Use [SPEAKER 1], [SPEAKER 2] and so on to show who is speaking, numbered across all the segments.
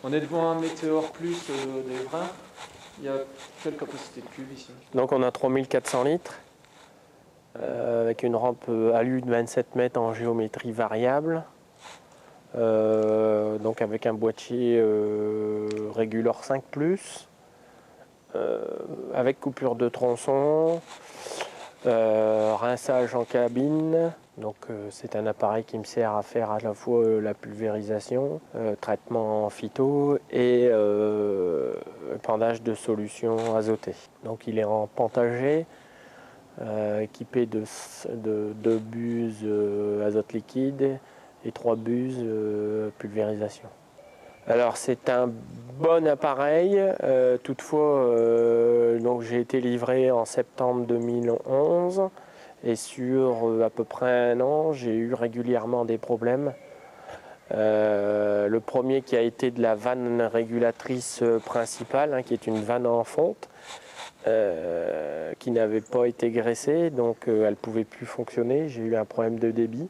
[SPEAKER 1] On est devant un Météor Plus d'Evrin. Il y a quelle capacité de cuve ici?
[SPEAKER 2] Donc on a 3400 litres avec une rampe alu de 27 mètres en géométrie variable. Donc avec un boîtier Regulor 5 Plus, avec coupure de tronçon, rinçage en cabine. Donc c'est un appareil qui me sert à faire à la fois la pulvérisation, traitement phyto et épandage de solutions azotées. Donc il est en Pentager, équipé de 2 buses azote liquide et 3 buses pulvérisation. Alors c'est un bon appareil, toutefois donc j'ai été livré en septembre 2011 et sur à peu près un an j'ai eu régulièrement des problèmes. Le premier qui a été de la vanne régulatrice principale, qui est une vanne en fonte, qui n'avait pas été graissée, donc elle ne pouvait plus fonctionner, j'ai eu un problème de débit.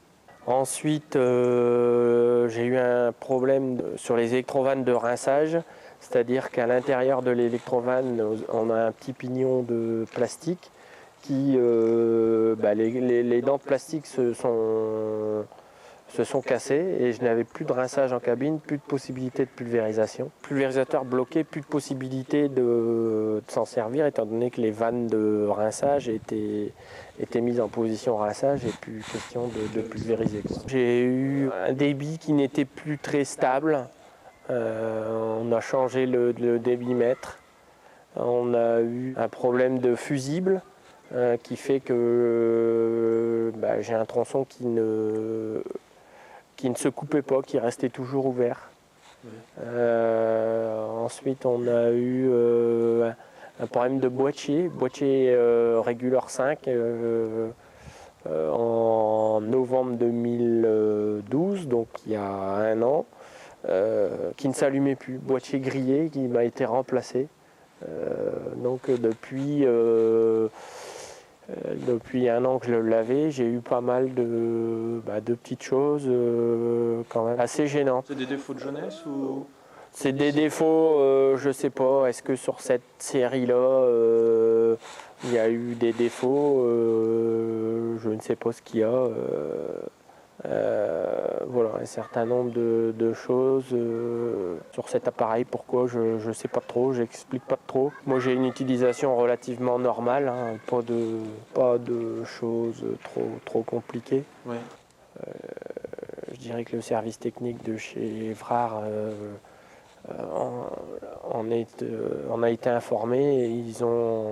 [SPEAKER 2] Ensuite, j'ai eu un problème sur les électrovannes de rinçage, c'est-à-dire qu'à l'intérieur de l'électrovanne, on a un petit pignon de plastique qui, les dents de plastique se sont cassées et je n'avais plus de rinçage en cabine, plus de possibilité de pulvérisation. Pulvérisateur bloqué, plus de possibilité de s'en servir étant donné que les vannes de rinçage étaient mises en position rinçage et plus question de pulvériser. J'ai eu un débit qui n'était plus très stable. On a changé le débitmètre. On a eu un problème de fusible qui fait que j'ai un tronçon qui ne se coupait pas, qui restait toujours ouvert. Oui. Ensuite, on a eu un problème de boîtier Regulor 5 en novembre 2012, donc il y a un an, qui ne s'allumait plus. Boîtier grillé qui m'a été remplacé. Donc depuis un an que je l'avais, j'ai eu pas mal de petites choses quand même assez gênantes.
[SPEAKER 1] C'est des défauts de jeunesse ou?
[SPEAKER 2] C'est des défauts, je sais pas, est-ce que sur cette série-là, il y a eu des défauts, je ne sais pas ce qu'il y a. Voilà, un certain nombre de choses sur cet appareil. Pourquoi, je ne sais pas trop, j'explique pas trop. Moi j'ai une utilisation relativement normale, pas de choses trop compliquées.
[SPEAKER 1] Ouais.
[SPEAKER 2] Je dirais que le service technique de chez Evrard on a été informé et ils ont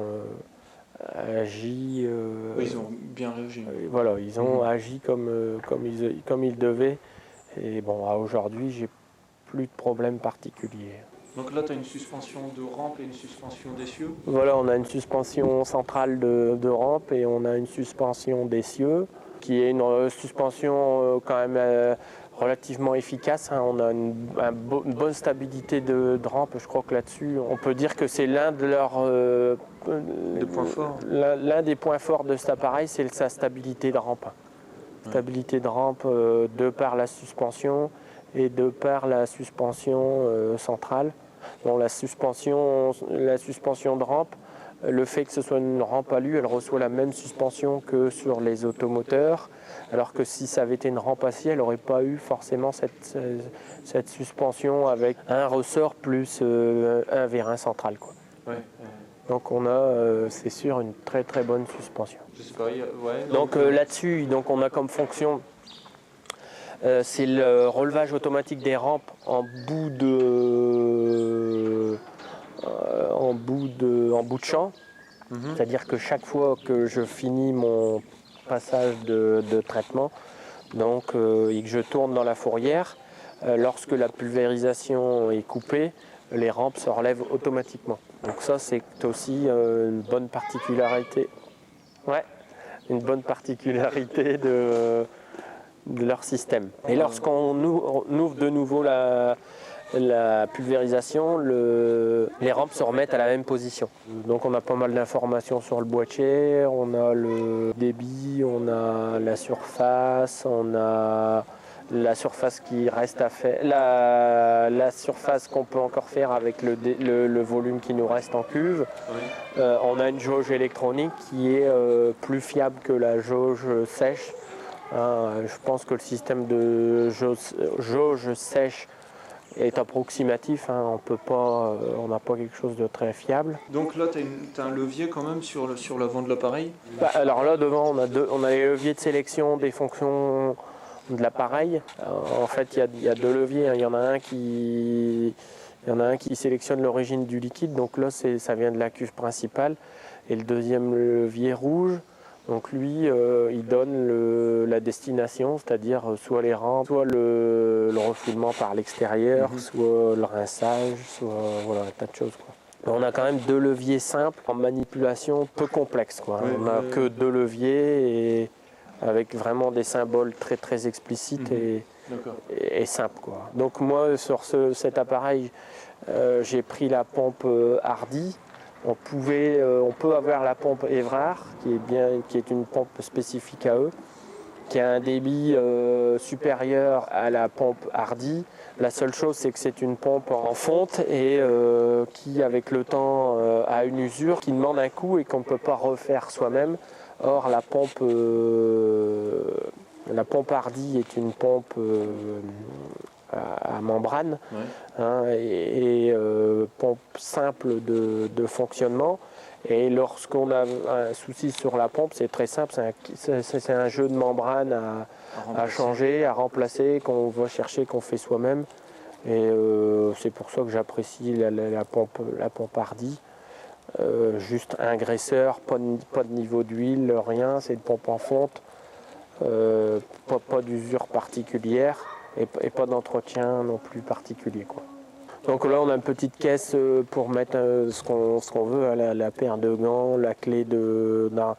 [SPEAKER 2] agi.
[SPEAKER 1] Oui, ils ont bien réagi.
[SPEAKER 2] Voilà, ils ont agi comme ils devaient. Et bon, aujourd'hui, j'ai plus de problème particulier.
[SPEAKER 1] Donc là, tu as une suspension de rampe et une suspension d'essieu.
[SPEAKER 2] Voilà, on a une suspension centrale de rampe et on a une suspension d'essieu qui est une suspension quand même relativement efficace. On a une bonne stabilité de rampe. Je crois que là-dessus, on peut dire que c'est l'un de leurs
[SPEAKER 1] points forts.
[SPEAKER 2] L'un des points forts de cet appareil, c'est sa stabilité de rampe. Ouais. Stabilité de rampe de par la suspension et de par la suspension centrale. Bon, la suspension de rampe, le fait que ce soit une rampe alu, elle reçoit la même suspension que sur les automoteurs, alors que si ça avait été une rampe acier, elle n'aurait pas eu forcément cette suspension avec un ressort plus un vérin central, quoi.
[SPEAKER 1] Ouais.
[SPEAKER 2] Donc on a, c'est sûr, une très très bonne suspension.
[SPEAKER 1] Je sais pas, ouais.
[SPEAKER 2] Donc là-dessus, donc on a comme fonction, c'est le relevage automatique des rampes en bout de champ. C'est-à-dire que chaque fois que je finis mon passage de traitement, donc, et que je tourne dans la fourrière, lorsque la pulvérisation est coupée, les rampes se relèvent automatiquement. Donc ça, c'est aussi une bonne particularité. Ouais, une bonne particularité de leur système. Et lorsqu'on ouvre de nouveau la pulvérisation, les rampes se remettent à la même position. Donc on a pas mal d'informations sur le boîtier, on a le débit, on a la surface, on a la surface qui reste à faire, la surface qu'on peut encore faire avec le volume qui nous reste en cuve.
[SPEAKER 1] Oui.
[SPEAKER 2] On a une jauge électronique qui est plus fiable que la jauge sèche. Je pense que le système de jauge sèche est approximatif, on n'a pas quelque chose de très fiable.
[SPEAKER 1] Donc là, tu as un levier quand même sur l'avant de l'appareil.
[SPEAKER 2] Alors là, devant, on a les leviers de sélection des fonctions de l'appareil. En fait, il y a deux leviers. Il y en a un qui sélectionne l'origine du liquide. Donc là, ça vient de la cuve principale. Et le deuxième levier rouge, donc lui, il donne la destination, c'est-à-dire soit les rampes, soit le refoulement par l'extérieur, soit le rinçage, soit voilà, un tas de choses, quoi. On a quand même deux leviers simples en manipulation peu complexe, quoi.
[SPEAKER 1] Oui,
[SPEAKER 2] on n'a que deux leviers et avec vraiment des symboles très très explicites et simples, quoi. Donc moi, sur cet appareil, j'ai pris la pompe Hardy. On peut avoir la pompe Evrard, qui est une pompe spécifique à eux, qui a un débit supérieur à la pompe Hardy. La seule chose, c'est que c'est une pompe en fonte et qui, avec le temps, a une usure qui demande un coût et qu'on ne peut pas refaire soi-même. Or, la pompe Hardy est une pompe à membrane, et pompe simple de fonctionnement. Et lorsqu'on a un souci sur la pompe, c'est très simple, c'est un jeu de membrane à changer, à remplacer, qu'on va chercher, qu'on fait soi-même. Et c'est pour ça que j'apprécie la pompe Hardy. Juste un graisseur, pas de niveau d'huile, rien, c'est une pompe en fonte, pas d'usure particulière. Et pas d'entretien non plus particulier, quoi. Donc là, on a une petite caisse pour mettre ce qu'on veut, la paire de gants, la clé des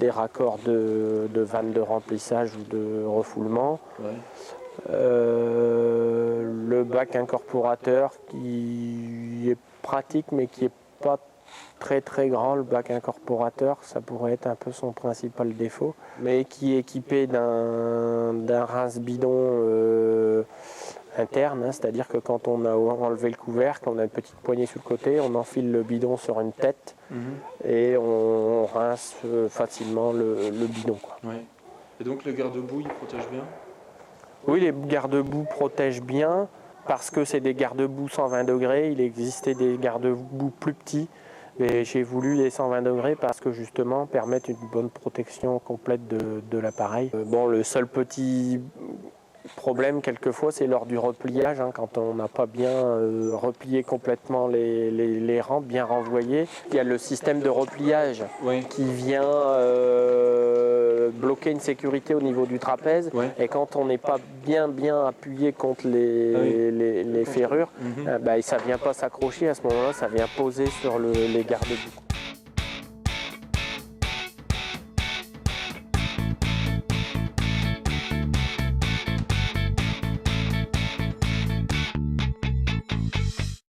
[SPEAKER 2] raccords de vannes de remplissage ou de refoulement. Ouais. Le bac incorporateur qui est pratique mais qui n'est pas très très grand, le bac incorporateur, ça pourrait être un peu son principal défaut, mais qui est équipé d'un rince-bidon interne, c'est-à-dire que quand on a enlevé le couvercle, on a une petite poignée sur le côté, on enfile le bidon sur une tête et on rince facilement le bidon, quoi.
[SPEAKER 1] Ouais. Et donc le garde-boue, il protège bien ?
[SPEAKER 2] Oui, les garde-boue protègent bien parce que c'est des garde-boue 120 degrés, il existait des garde-boue plus petits. Mais j'ai voulu les 120 degrés parce que justement permettent une bonne protection complète de l'appareil. Bon, le seul petit problème quelquefois, c'est lors du repliage, quand on n'a pas bien replié complètement les rampes, bien renvoyées. Il y a le système de repliage qui vient bloquer une sécurité au niveau du trapèze. Et quand on n'est pas bien appuyé contre les ferrures, ça ne vient pas s'accrocher. À ce moment-là, ça vient poser sur les garde-boue.